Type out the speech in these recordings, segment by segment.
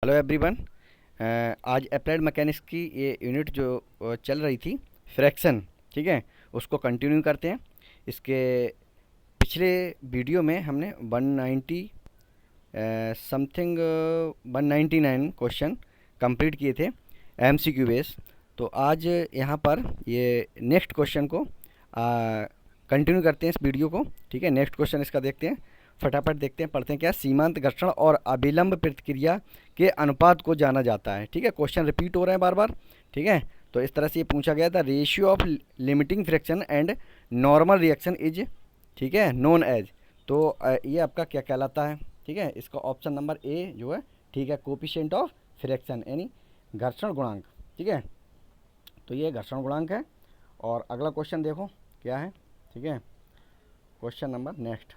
Hello everyone. आज applied mechanics की ये यूनिट जो चल रही थी फ्रैक्शन, ठीक है, उसको कंटिन्यू करते हैं। इसके पिछले वीडियो में हमने 190 समथिंग 199 क्वेश्चन कंप्लीट किए थे एमसीक्यू बेस। तो आज यहाँ पर ये नेक्स्ट क्वेश्चन को कंटिन्यू करते हैं इस वीडियो को, ठीक है। नेक्स्ट क्वेश्चन इसका देखते हैं, फटाफट देखते हैं, पढ़ते हैं। क्या सीमांत घर्षण और अभिलंब प्रतिक्रिया के अनुपात को जाना जाता है, ठीक है। क्वेश्चन रिपीट हो रहे हैं बार बार, ठीक है। तो इस तरह से ये पूछा गया था, ratio of limiting fraction and normal reaction is, ठीक है, नोन एज। तो ये आपका क्या कहलाता है, ठीक है। इसका ऑप्शन नंबर ए जो है, ठीक है, कोफिशिएंट ऑफ फ्रैक्शन यानी घर्षण गुणांक, ठीक है। तो ये घर्षण गुणांक है। और अगला क्वेश्चन देखो क्या है, ठीक है। क्वेश्चन नंबर नेक्स्ट,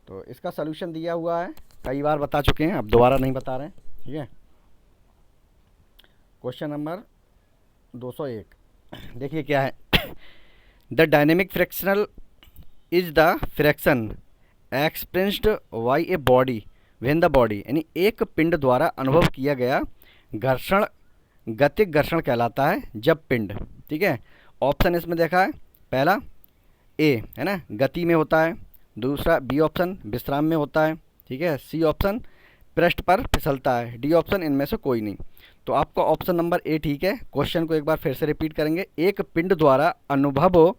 तो इसका सलूशन दिया हुआ है, कई बार बता चुके हैं, अब दोबारा नहीं बता रहे हैं, ठीक है। क्वेश्चन नंबर 201 देखिए क्या है। The dynamic fractional is the fraction experienced bye a body when the body, यानी एक पिंड द्वारा अनुभव किया गया घर्षण गतिक घर्षण कहलाता है जब पिंड, ठीक है। ऑप्शन इसमें देखा है, पहला ए है ना, गति में होता है। दूसरा बी ऑप्शन विश्राम में होता है, ठीक है। सी ऑप्शन पृष्ठ पर फिसलता है। डी ऑप्शन इनमें से कोई नहीं। तो आपका ऑप्शन नंबर ए ठीक है। क्वेश्चन को एक बार फिर से रिपीट करेंगे। एक पिंड द्वारा अनुभव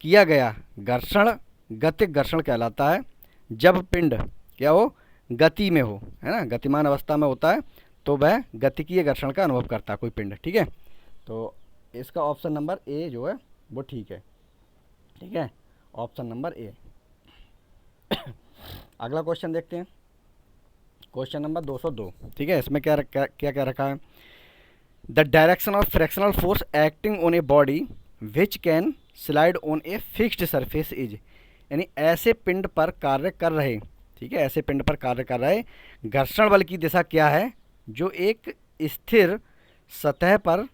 किया गया घर्षण गतिक घर्षण कहलाता है जब पिंड क्या हो, गति में हो, है ना, गतिमान अवस्था में होता है, तो वह गतिकीय घर्षण का अनुभव करता है कोई पिंड, ठीक है। तो इसका ऑप्शन नंबर ए जो है वो ठीक है, ठीक है, ऑप्शन नंबर ए। अगला क्वेश्चन देखते हैं, क्वेश्चन नंबर 202, ठीक है। इसमें क्या क्या क्या रखा है। The direction of fractional force acting on a body which can slide on a fixed surface is, यानी ऐसे पिंड पर कार्य कर रहे, ठीक है, ऐसे पिंड पर कार्य कर रहे घर्षण बल की दिशा क्या है जो एक स्थिर सतह पर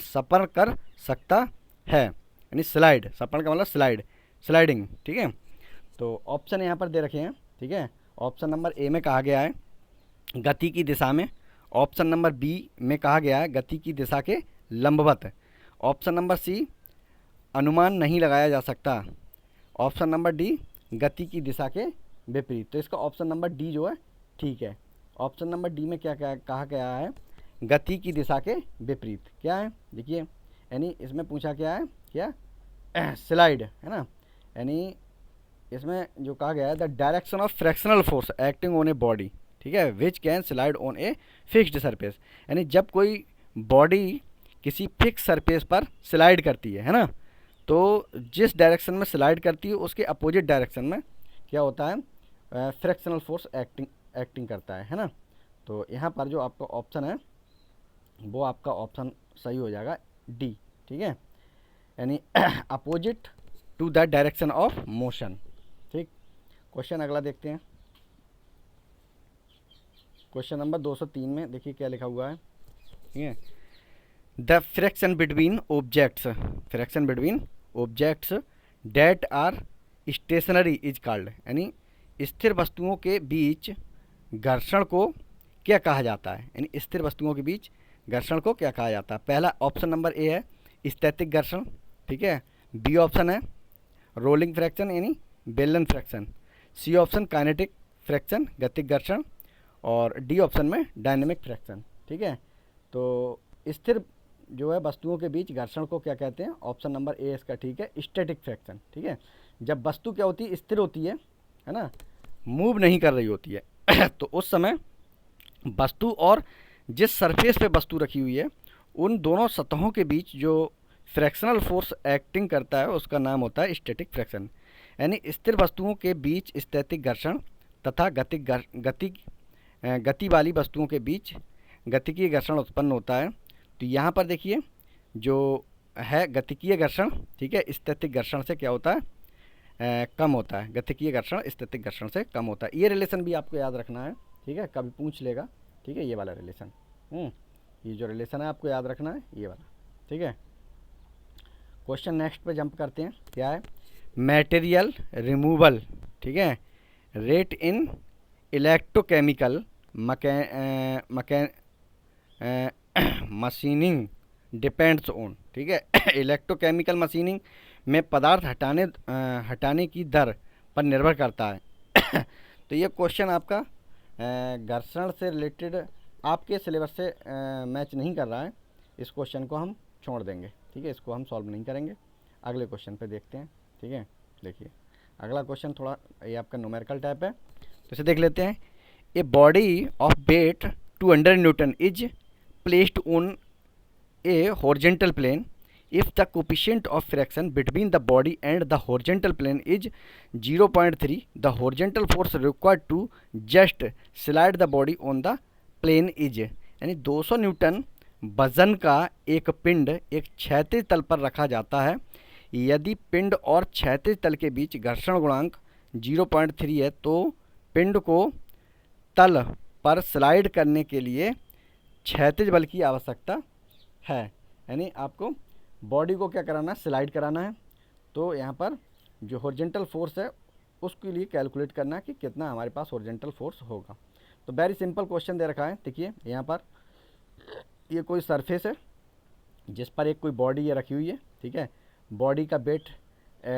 सपन कर सकता है, यानी स्लाइड, सपन का मतलब स्लाइड, स्लाइडिंग, ठीक है। तो ऑप्शन यहाँ पर दे रखे हैं, ठीक है। ऑप्शन नंबर ए में कहा गया है गति की दिशा में। ऑप्शन नंबर बी में कहा गया है गति की दिशा के लंबवत। ऑप्शन नंबर सी अनुमान नहीं लगाया जा सकता। ऑप्शन नंबर डी गति की दिशा के विपरीत। तो इसका ऑप्शन नंबर डी जो है ठीक है। ऑप्शन नंबर डी में क्या क्या कहा गया है, गति की दिशा के विपरीत। क्या है देखिए, यानी इसमें पूछा क्या है, क्या स्लाइड है ना, यानी इसमें जो कहा गया है the direction of fractional force acting on a body, ठीक है, which can slide on a fixed surface, यानी जब कोई बॉडी किसी फिक्स सरफेस पर स्लाइड करती है ना, तो जिस डायरेक्शन में स्लाइड करती है उसके अपोजिट डायरेक्शन में क्या होता है, फ्रैक्शनल फोर्स एक्टिंग करता है ना। तो यहाँ पर जो आपका ऑप्शन है वो आपका ऑप्शन सही हो जाएगा डी, ठीक है, यानी opposite to the direction of motion, ठीक। क्वेश्चन अगला देखते हैं, क्वेश्चन नंबर 203 में देखिए क्या लिखा हुआ है, ठीक है। The friction between objects, friction between objects that are stationary is called, यानी स्थिर वस्तुओं के बीच घर्षण को क्या कहा जाता है, यानी स्थिर वस्तुओं के बीच घर्षण को क्या कहा जाता है। पहला ऑप्शन नंबर ए है स्थैतिक घर्षण, ठीक है। बी ऑप्शन है रोलिंग फ्रैक्शन यानी बेलन friction. C option kinetic friction गतिक घर्षण। और डी ऑप्शन में डायनेमिक फ्रैक्शन, ठीक है। तो स्थिर जो है वस्तुओं के बीच घर्षण को क्या कहते हैं, ऑप्शन नंबर ए इसका ठीक है, स्टैटिक फ्रैक्शन, ठीक है। जब वस्तु क्या होती है, स्थिर होती है ना, मूव नहीं कर रही होती है तो उस समय वस्तु और जिस सरफेस पे वस्तु रखी हुई है उन दोनों सतहों के बीच जो फ्रैक्शनल फोर्स एक्टिंग करता है उसका नाम होता है स्टैटिक फ्रैक्शन, यानी स्थिर वस्तुओं के बीच स्थैतिक घर्षण तथा गति वाली वस्तुओं के बीच गतिकीय घर्षण उत्पन्न होता है। तो यहाँ पर देखिए जो है गतिकीय घर्षण, ठीक है, स्थैतिक घर्षण से क्या होता है, कम होता है। गतिकीय घर्षण स्थैतिक घर्षण से कम होता है। ये रिलेशन भी आपको याद रखना है, ठीक है, कभी पूछ लेगा, ठीक है, ये वाला रिलेशन, ये जो रिलेशन है आपको याद रखना है ये वाला, ठीक है। क्वेश्चन नेक्स्ट पे जंप करते हैं, क्या है, मटेरियल रिमूवल, ठीक है, rate in electrochemical machining depends on, ठीक है। इलेक्ट्रोकेमिकल मशीनिंग में पदार्थ हटाने की दर पर निर्भर करता है। तो ये क्वेश्चन आपका घर्षण से रिलेटेड आपके सिलेबस से मैच नहीं कर रहा है। इस क्वेश्चन को हम छोड़ देंगे, ठीक है, इसको हम सॉल्व नहीं करेंगे। अगले क्वेश्चन पे देखते हैं, ठीक है। देखिए अगला क्वेश्चन थोड़ा ये आपका न्यूमेरिकल टाइप है, तो इसे देख लेते हैं। A body of weight 200 newton is placed on a horizontal plane if the coefficient of friction between the body and the horizontal plane is 0.3, the horizontal force required to just slide the body on the plane is, यानी 200 Newton वजन का एक पिंड एक क्षैतिज तल पर रखा जाता है। यदि पिंड और क्षैतिज तल के बीच घर्षण गुणांक 0.3 है तो पिंड को तल पर स्लाइड करने के लिए क्षैतिज बल की आवश्यकता है। यानी आपको बॉडी को क्या कराना है, स्लाइड कराना है। तो यहाँ पर जो हॉरिजॉन्टल फोर्स है उसके लिए कैलकुलेट करना है कि कितना हमारे पास हॉरिजॉन्टल फोर्स होगा। तो वेरी सिंपल क्वेश्चन दे रखा है। देखिए यहाँ पर ये कोई सरफेस है जिस पर एक कोई बॉडी ये रखी हुई है, ठीक है। बॉडी का वेट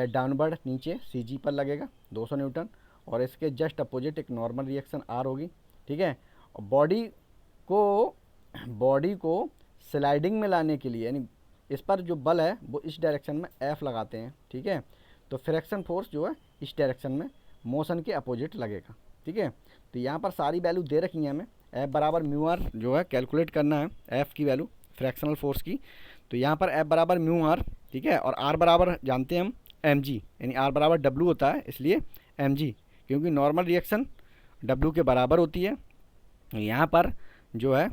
डाउनवर्ड नीचे CG पर लगेगा 200 न्यूटन, और इसके जस्ट अपोजिट एक नॉर्मल रिएक्शन R होगी, ठीक है। और बॉडी को स्लाइडिंग में लाने के लिए, यानी इस पर जो बल है वो इस डायरेक्शन में F लगाते हैं, ठीक है। तो फ्रिक्शन फोर्स जो है इस डायरेक्शन में मोशन के अपोजिट लगेगा, ठीक है। तो यहाँ पर सारी वैल्यू दे रखी हैं हमें। F बराबर म्यू आर जो है कैलकुलेट करना है, F की वैल्यू फ्रैक्शनल फोर्स की। तो यहाँ पर F बराबर म्यू आर, ठीक है, और R बराबर जानते हैं हम mg, यानी R बराबर W होता है, इसलिए mg, क्योंकि नॉर्मल रिएक्शन W के बराबर होती है। यहाँ पर जो है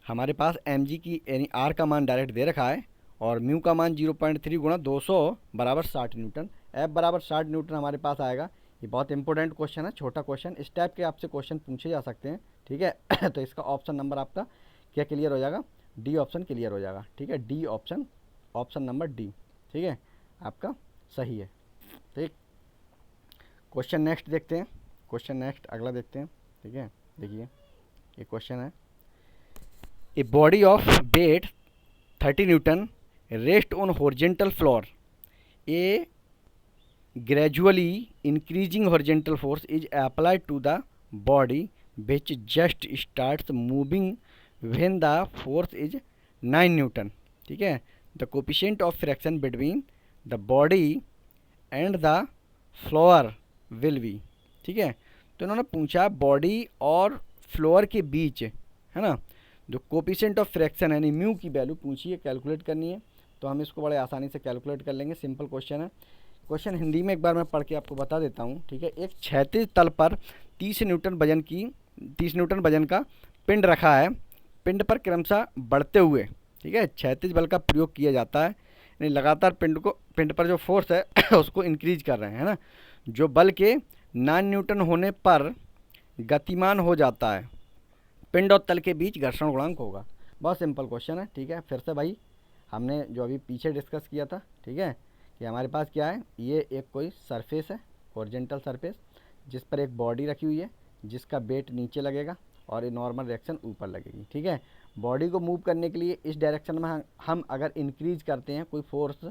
हमारे पास mg की यानी R का मान डायरेक्ट दे रखा है, और म्यू का मान 0.3 गुणा 200 बराबर 60 न्यूटन। F बराबर 60 न्यूटन हमारे पास आएगा। ये बहुत इंपॉर्टेंट क्वेश्चन है, छोटा क्वेश्चन, इस टाइप के आपसे क्वेश्चन पूछे जा सकते हैं, ठीक है। तो इसका ऑप्शन नंबर आपका क्या क्लियर हो जाएगा, डी ऑप्शन क्लियर हो जाएगा, ठीक है। D option, option number D, ठीक है, आपका सही है, ठीक। क्वेश्चन नेक्स्ट देखते हैं, क्वेश्चन नेक्स्ट अगला देखते हैं, ठीक है। देखिए ये क्वेश्चन है, a body of weight 30 newton rest on horizontal floor, a gradually increasing horizontal force is applied to the body which just starts moving when the force is 9 Newton, ठीक है। The coefficient of friction between the body and the floor will be, ठीक है। तो इन्होंने पूछा body और floor के बीच, है ना, जो कोपिशेंट ऑफ फ्रैक्शन यानी म्यू की वैल्यू पूछी है, कैलकुलेट करनी है। तो हम इसको बड़े आसानी से कैलकुलेट कर लेंगे, सिंपल क्वेश्चन है। क्वेश्चन हिंदी में एक बार मैं पढ़ के आपको बता देता हूँ, ठीक है। एक क्षैतिज तल पर 30 न्यूटन वजन का पिंड रखा है। पिंड पर क्रमशः बढ़ते हुए, ठीक है, क्षैतिज बल का प्रयोग किया जाता है, यानी लगातार पिंड पर जो फोर्स है उसको इंक्रीज कर रहे हैं, है ना। जो बल के 9 न्यूटन होने पर गतिमान हो जाता है, पिंड और तल के बीच घर्षण गुणांक होगा। बहुत सिंपल क्वेश्चन है, ठीक है। फिर से भाई हमने जो अभी पीछे डिस्कस किया था, ठीक है, कि हमारे पास क्या है, ये एक कोई सरफेस है, हॉरिजॉन्टल सरफेस, जिस पर एक बॉडी रखी हुई है जिसका वेट नीचे लगेगा और ये नॉर्मल रिएक्शन ऊपर लगेगी, ठीक है। बॉडी को मूव करने के लिए इस डायरेक्शन में हम अगर इंक्रीज करते हैं कोई फोर्स,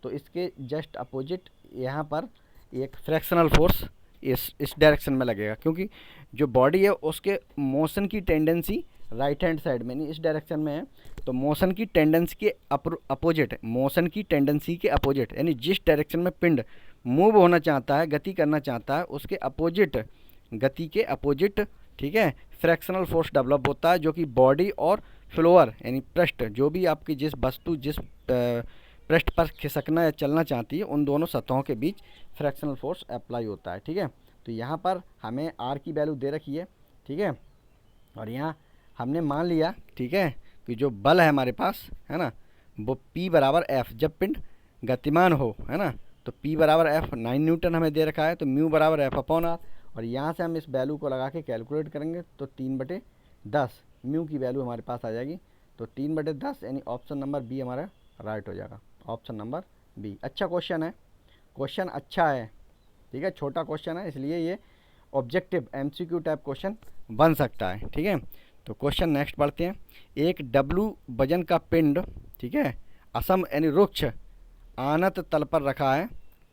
तो इसके जस्ट अपोजिट यहाँ पर एक फ्रैक्शनल फोर्स इस डायरेक्शन में लगेगा, क्योंकि जो बॉडी है उसके मोशन की टेंडेंसी राइट हैंड साइड में, नहीं इस डायरेक्शन में है। तो मोशन की टेंडेंसी के अपोजिट, मोशन की टेंडेंसी के अपोजिट, यानी जिस डायरेक्शन में पिंड मूव होना चाहता है, गति करना चाहता है, उसके अपोजिट, गति के अपोजिट, ठीक है, फ्रैक्शनल फोर्स डेवलप होता है, जो कि बॉडी और फ्लोअर यानी पृष्ठ, जो भी आपकी जिस वस्तु जिस पृष्ठ पर खिसकना या चलना चाहती है, उन दोनों सतहों के बीच फ्रैक्शनल फोर्स अप्लाई होता है, ठीक है। तो यहाँ पर हमें R की वैल्यू दे रखी है, ठीक है, और यहाँ हमने मान लिया, ठीक है, कि जो बल है हमारे पास, है ना, वो P बराबर F, जब पिंड गतिमान हो, है ना, तो P बराबर F 9 न्यूटन हमें दे रखा है, तो म्यू बराबर F अपॉन R, और यहाँ से हम इस वैल्यू को लगा के कैलकुलेट करेंगे तो 3/10 म्यू की वैल्यू हमारे पास आ जाएगी। तो 3/10 यानी ऑप्शन नंबर बी हमारा राइट हो जाएगा, ऑप्शन नंबर बी। अच्छा क्वेश्चन है, क्वेश्चन अच्छा है, ठीक है, छोटा क्वेश्चन है, इसलिए ये ऑब्जेक्टिव MCQ टाइप क्वेश्चन बन सकता है। ठीक है, तो क्वेश्चन नेक्स्ट पढ़ते हैं। एक W वजन का पिंड, ठीक है, असम यानी रुक्ष आनत तल पर रखा है।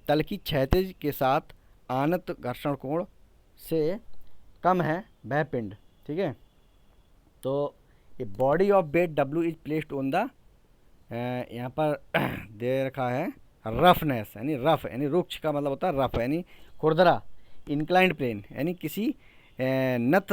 तल की क्षैतिज के साथ आनत घर्षण कोण से कम है वह पिंड। ठीक है, तो a body of weight W is placed on the, यहाँ पर दे रखा है रफनेस, यानी रफ यानी रुक्ष का मतलब होता है रफ यानी खुरदरा, इंक्लाइंड प्लेन यानी किसी नत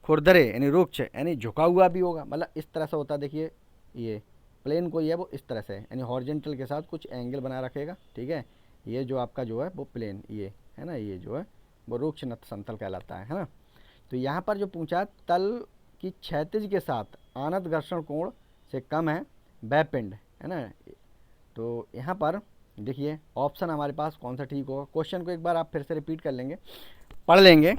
खुरदरे यानी रुक्ष यानी झुका हुआ भी होगा, मतलब इस तरह से होता है। देखिए ये प्लेन कोई है वो इस तरह से यानी हॉरिजेंटल के साथ कुछ एंगल बना रखेगा। ठीक है, ये जो आपका जो है वो प्लेन ये है ना, ये जो है वो रुक्ष नत समतल कहलाता है ना। तो यहाँ पर जो पूछा तल की क्षैतिज के साथ आनत घर्षण कोण से कम है वह पिंड, है ना। तो यहाँ पर देखिए ऑप्शन हमारे पास कौन सा ठीक होगा। क्वेश्चन को एक बार आप फिर से रिपीट कर लेंगे, पढ़ लेंगे।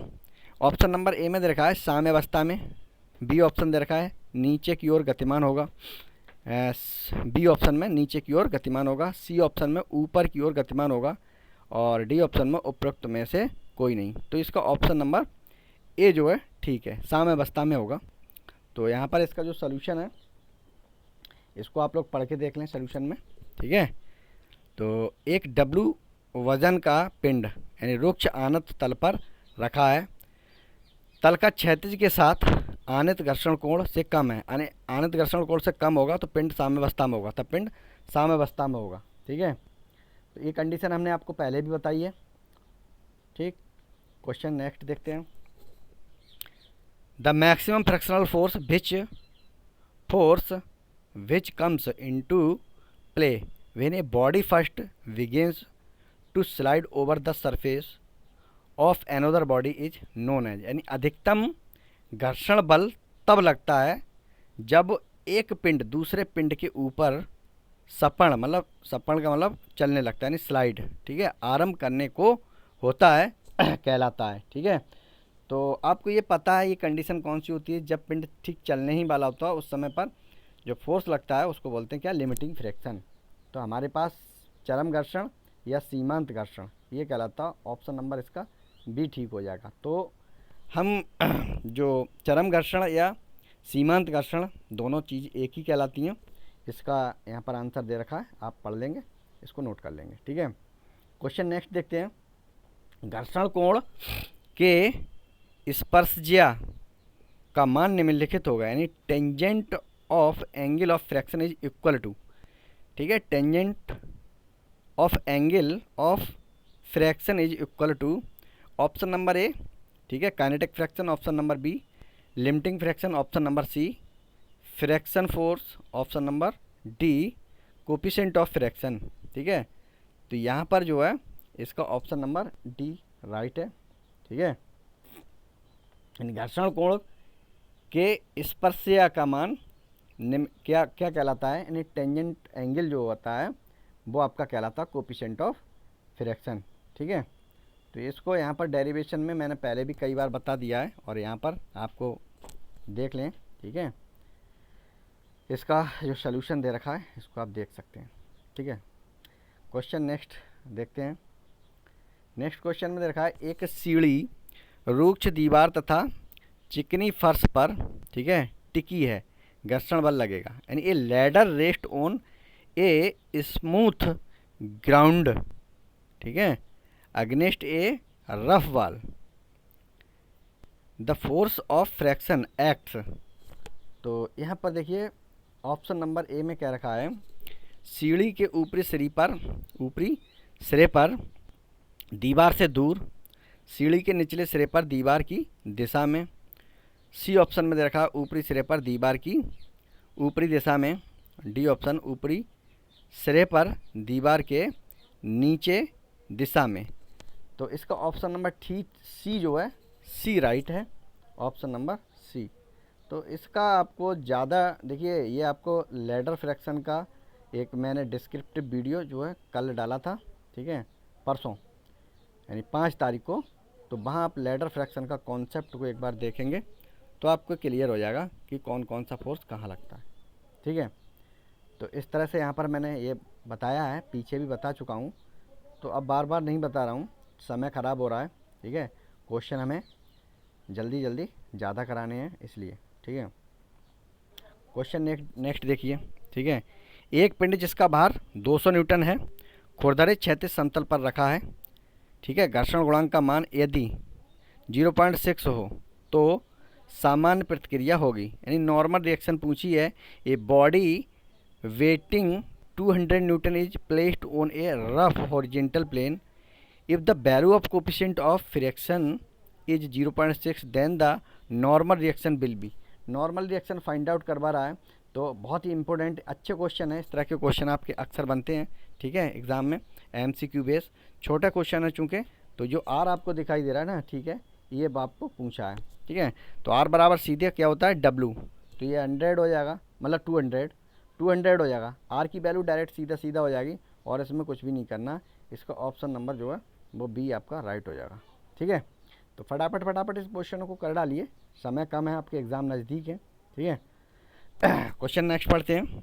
ऑप्शन नंबर ए में दे रखा है साम्य अवस्था में, बी ऑप्शन दे रखा है नीचे की ओर गतिमान होगा, बी ऑप्शन में नीचे की ओर गतिमान होगा, सी ऑप्शन में ऊपर की ओर गतिमान होगा, और डी ऑप्शन में उपरोक्त में से कोई नहीं। तो इसका ऑप्शन नंबर ए जो है ठीक है, साम्य अवस्था में होगा। तो यहाँ पर इसका जो सॉल्यूशन है इसको आप लोग पढ़ के देख लें सॉल्यूशन में। ठीक है, तो एक W वजन का पिंड यानी रुक्ष आनत तल पर रखा है। तल का क्षैतिज के साथ आनत घर्षण कोण से कम है, यानी आनत घर्षण कोण से कम होगा तो पिंड साम्यावस्था में होगा, तब पिंड साम्यावस्था में होगा। ठीक है, तो ये कंडीशन हमने आपको पहले भी बताई है। ठीक, क्वेश्चन नेक्स्ट देखते हैं। The maximum fractional force which comes into play when a body first begins to slide over the surface of another body is known as, यानी अधिकतम घर्षण बल तब लगता है जब एक पिंड दूसरे पिंड के ऊपर सपण, मतलब सपण का मतलब चलने लगता है यानी स्लाइड, ठीक है, आरंभ करने को होता है कहलाता है। ठीक है, तो आपको ये पता है ये कंडीशन कौन सी होती है, जब पिंड ठीक चलने ही वाला होता है उस समय पर जो फोर्स लगता है उसको बोलते हैं क्या, लिमिटिंग फ्रैक्शन। तो हमारे पास चरम घर्षण या सीमांत घर्षण ये कहलाता, ऑप्शन नंबर इसका बी ठीक हो जाएगा। तो हम जो चरम घर्षण या सीमांत घर्षण दोनों चीज़ एक ही कहलाती हैं। इसका यहाँ पर आंसर दे रखा है, आप पढ़ लेंगे, इसको नोट कर लेंगे। ठीक है, क्वेश्चन नेक्स्ट देखते हैं। घर्षण कोण के स्पर्शज्या का मान निम्नलिखित होगा, यानी tangent of angle of friction is equal to, ठीक है, tangent of angle of friction is equal to option number A, ठीक है, kinetic friction option number B, limiting friction option number C, friction force option number D, coefficient of friction. ठीक है, तो यहाँ पर जो है इसका ऑप्शन नंबर डी राइट है। ठीक है, घर्षण कोण के स्पर्शज्या का मान क्या क्या कहलाता है, यानी टेंजेंट एंगल जो होता है वो आपका कहलाता है कोफिशिएंट ऑफ फ्रैक्शन। ठीक है, तो इसको यहाँ पर डेरिवेशन में मैंने पहले भी कई बार बता दिया है और यहाँ पर आपको देख लें। ठीक है, इसका जो सलूशन दे रखा है इसको आप देख सकते हैं। ठीक है, क्वेश्चन नेक्स्ट देखते हैं। नेक्स्ट क्वेश्चन में दे रखा है एक सीढ़ी रुक्ष दीवार तथा चिकनी फर्श पर, ठीक है, टिकी है, घर्षण बल लगेगा, यानी ए ladder rest on a smooth ground, ठीक है, against A rough wall, the force of fraction acts. तो यहाँ पर देखिए ऑप्शन नंबर ए में क्या रखा है, सीढ़ी के ऊपरी सिरे पर दीवार से दूर, सीढ़ी के निचले सिरे पर दीवार की दिशा में, सी ऑप्शन में दे रखा है ऊपरी सिरे पर दीवार की ऊपरी दिशा में, डी ऑप्शन ऊपरी सिरे पर दीवार के नीचे दिशा में। तो इसका ऑप्शन नंबर ठीक सी जो है सी राइट है, ऑप्शन नंबर सी। तो इसका आपको ज़्यादा देखिए, ये आपको लैडर फ्रैक्शन का एक मैंने डिस्क्रिप्टिव वीडियो जो है कल डाला था, ठीक है, परसों यानी 5 तारीख को, तो वहाँ आप लैडर फ्रैक्शन का कॉन्सेप्ट को एक बार देखेंगे तो आपको क्लियर हो जाएगा कि कौन कौन सा फोर्स कहाँ लगता है। ठीक है, तो इस तरह से यहाँ पर मैंने ये बताया है, पीछे भी बता चुका हूँ, तो अब बार बार नहीं बता रहा हूँ, समय ख़राब हो रहा है। ठीक है, क्वेश्चन हमें जल्दी जल्दी ज़्यादा कराने हैं इसलिए, ठीक है। क्वेश्चन नेक्स्ट देखिए, ठीक है। एक पिंड जिसका भार 200 न्यूटन है खुरदरे क्षैतिज समतल पर रखा है, ठीक है। घर्षण गुणांक का मान यदि 0.6 हो तो सामान्य प्रतिक्रिया होगी, यानी नॉर्मल रिएक्शन पूछी है। A body weighting 200 newton is placed on a rough horizontal plane, if the value of coefficient of friction is 0.6 then the normal reaction will be. Normal reaction find out करवा रहा है, तो बहुत ही important अच्छे question है। इस तरह के क्वेश्चन आपके अक्सर बनते हैं, ठीक है, एग्जाम में एमसीक्यू बेस। छोटा क्वेश्चन है चूँकि, तो जो आर आपको दिखाई दे रहा है ना, ठीक है, ये आपको पूछा है, ठीक है। तो आर बराबर सीधे क्या होता है डब्लू, तो ये 100 हो जाएगा, मतलब 200 हो जाएगा। आर की वैल्यू डायरेक्ट सीधा सीधा हो जाएगी और इसमें कुछ भी नहीं करना। इसका ऑप्शन नंबर जो है वो बी आपका राइट हो जाएगा, ठीक है। तो फटाफट इस क्वेश्चन को कर डालिए, समय कम है, आपके एग्ज़ाम नज़दीक है, ठीक है। क्वेश्चन नेक्स्ट पढ़ते हैं।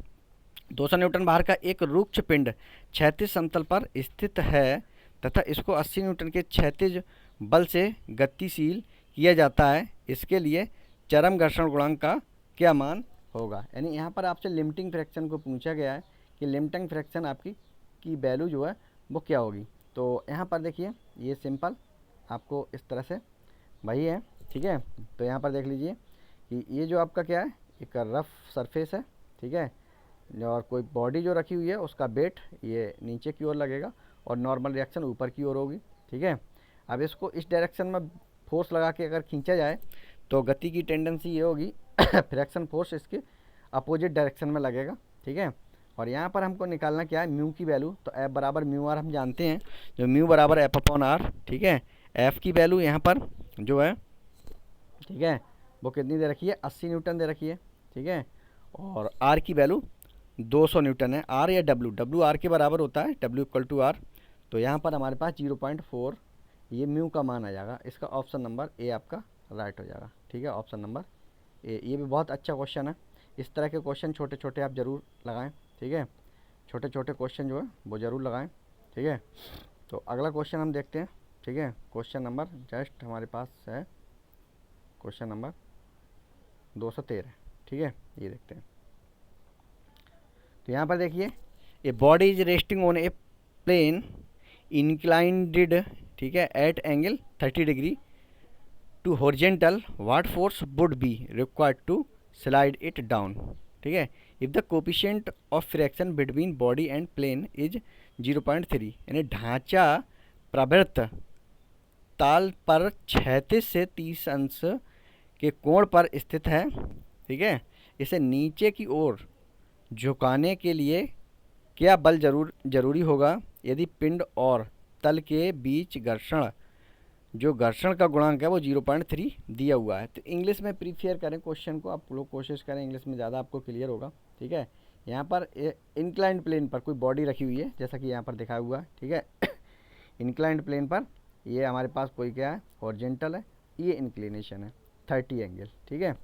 200 न्यूटन भार का एक रुक्ष पिंड क्षैतिज समतल पर स्थित है तथा इसको 80 न्यूटन के क्षैतिज बल से गतिशील किया जाता है, इसके लिए चरम घर्षण गुणांक का क्या मान होगा। यानी यहाँ पर आपसे लिमिटिंग फ्रैक्शन को पूछा गया है कि लिमिटिंग फ्रैक्शन आपकी की वैल्यू जो है वो क्या होगी। तो यहाँ पर देखिए, ये सिंपल आपको इस तरह से वही है, ठीक है। तो यहाँ पर देख लीजिए कि ये जो आपका क्या है, एक रफ सरफेस है, ठीक है, और कोई बॉडी जो रखी हुई है उसका वेट ये नीचे की ओर लगेगा और नॉर्मल रिएक्शन ऊपर की ओर होगी, ठीक है। अब इसको इस डायरेक्शन में फोर्स लगा के अगर खींचा जाए तो गति की टेंडेंसी ये होगी फ्रैक्शन फोर्स इसके अपोजिट डायरेक्शन में लगेगा, ठीक है। और यहाँ पर हमको निकालना क्या है, म्यू की वैल्यू। तो एफ बराबर म्यू आर हम जानते हैं, जो म्यू बराबर एफ अपॉन आर, ठीक है। एफ की वैल्यू यहाँ पर जो है, ठीक है, वो कितनी दे रखी है, 80 न्यूटन दे रखी है, ठीक है। और आर की वैल्यू 200 न्यूटन है। आर या डब्ल्यू आर के बराबर होता है, डब्ल्यू इक्वल टू आर। तो यहाँ पर हमारे पास 0.4 ये म्यू का मान आ जाएगा। इसका ऑप्शन नंबर ए आपका राइट हो जाएगा, ठीक है, ऑप्शन नंबर ए। ये भी बहुत अच्छा क्वेश्चन है। इस तरह के क्वेश्चन छोटे छोटे आप ज़रूर लगाएं, ठीक है, छोटे छोटे क्वेश्चन जो है वो ज़रूर लगाएं, ठीक है। तो अगला क्वेश्चन हम देखते हैं, ठीक है। क्वेश्चन नंबर जस्ट हमारे पास है क्वेश्चन नंबर 213, ठीक है, ये देखते हैं। तो यहाँ पर देखिए, a body is resting on a plane inclined, ठीक है, at angle 30 degree to horizontal, what force would be required to slide it down, ठीक है, if the coefficient of friction between body and plane is 0.3। यानी ढांचा प्रवृत्त ताल पर 36 से 30 अंश के कोण पर स्थित है, ठीक है। इसे नीचे की ओर झुकाने के लिए क्या बल जरूरी होगा यदि पिंड और तल के बीच घर्षण, जो घर्षण का गुणांक है वो 0.3 दिया हुआ है। तो इंग्लिश में प्रीफेयर करें क्वेश्चन को, आप लोग कोशिश करें इंग्लिश में, ज़्यादा आपको क्लियर होगा, ठीक है। यहाँ पर इंक्लाइंड प्लेन पर कोई बॉडी रखी हुई है, जैसा कि यहाँ पर दिखाया हुआ है, ठीक है। इंक्लाइंड प्लेन पर ये हमारे पास कोई क्या है, हॉरिजेंटल है, ये इंक्लिनेशन है 30 एंगल, ठीक है।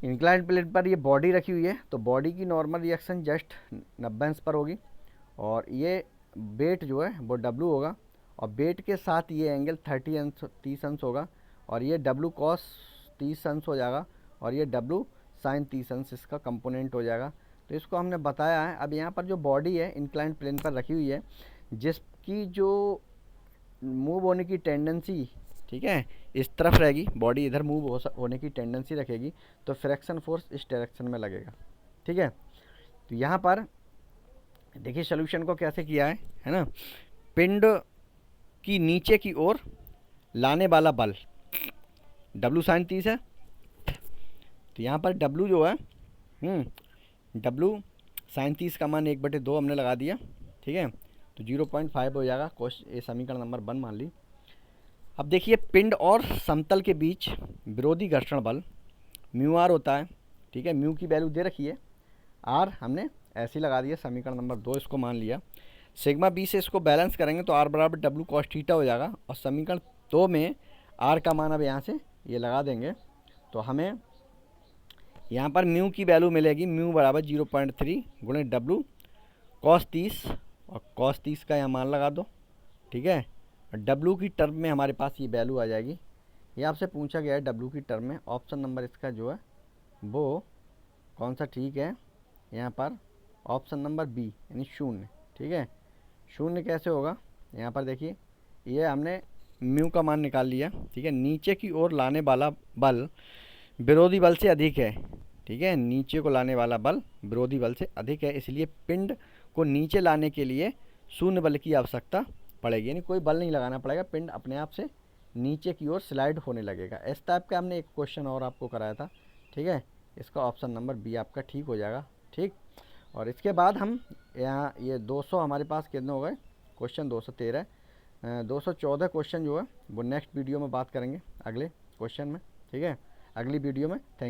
इंक्लाइंड प्लेन पर ये बॉडी रखी हुई है, तो बॉडी की नॉर्मल रिएक्शन जस्ट 90 अंश पर होगी और ये वेट जो है वो डब्लू होगा और वेट के साथ ये एंगल 30 अंश होगा और ये डब्लू कॉस 30 अंश हो जाएगा और ये डब्लू साइन 30 अंश इसका कंपोनेंट हो जाएगा। तो इसको हमने बताया है। अब यहाँ पर जो बॉडी है इंक्लाइंड प्लेन पर रखी हुई है, जिसकी जो मूव होने की टेंडेंसी, ठीक है, इस तरफ रहेगी, बॉडी इधर मूव होने की टेंडेंसी रखेगी, तो फ्रैक्शन फोर्स इस डायरेक्शन में लगेगा, ठीक है। तो यहाँ पर देखिए सोल्यूशन को कैसे किया है ना। पिंड की नीचे की ओर लाने वाला बल डब्लू साइन 30 है, तो यहाँ पर डब्लू जो है डब्लू साइन 30 का मान 1/2 हमने लगा दिया, ठीक है। तो 0.5 हो जाएगा, ये समीकरण नंबर 1 मान ली। अब देखिए पिंड और समतल के बीच विरोधी घर्षण बल म्यू आर होता है, ठीक है। म्यू की वैल्यू दे रखी है, आर हमने ऐसे ही लगा दिया, समीकरण नंबर 2 इसको मान लिया। सिग्मा बी से इसको बैलेंस करेंगे तो आर बराबर डब्लू कॉस थीटा हो जाएगा और समीकरण 2 में आर का मान अब यहाँ से ये लगा देंगे तो हमें यहाँ पर म्यू की वैल्यू मिलेगी, म्यू बराबर 0.3 गुणे डब्लू कॉस 30 और कॉस 30 का यहाँ मान लगा दो, ठीक है। और डब्लू की टर्म में हमारे पास ये वैल्यू आ जाएगी ये आपसे पूछा गया है डब्ल्यू की टर्म में। ऑप्शन नंबर इसका जो है वो कौन सा ठीक है यहाँ पर? ऑप्शन नंबर बी यानी शून्य। ठीक है, शून्य कैसे होगा? यहाँ पर देखिए, ये हमने म्यू का मान निकाल लिया। ठीक है, नीचे की ओर लाने वाला बल विरोधी बल से अधिक है। ठीक है, नीचे को लाने वाला बल विरोधी बल से अधिक है, इसलिए पिंड को नीचे लाने के लिए शून्य बल की आवश्यकता पड़ेगी, यानी कोई बल नहीं लगाना पड़ेगा, पिंड अपने आप से नीचे की ओर स्लाइड होने लगेगा। इस टाइप का हमने एक क्वेश्चन और आपको कराया था। ठीक है, इसका ऑप्शन नंबर बी आपका ठीक हो जाएगा। ठीक, और इसके बाद हम यहाँ ये 200 हमारे पास कितने हो गए? क्वेश्चन 213। 214 क्वेश्चन जो है वो नेक्स्ट वीडियो में बात करेंगे, अगले क्वेश्चन में। ठीक है, अगली वीडियो में। थैंक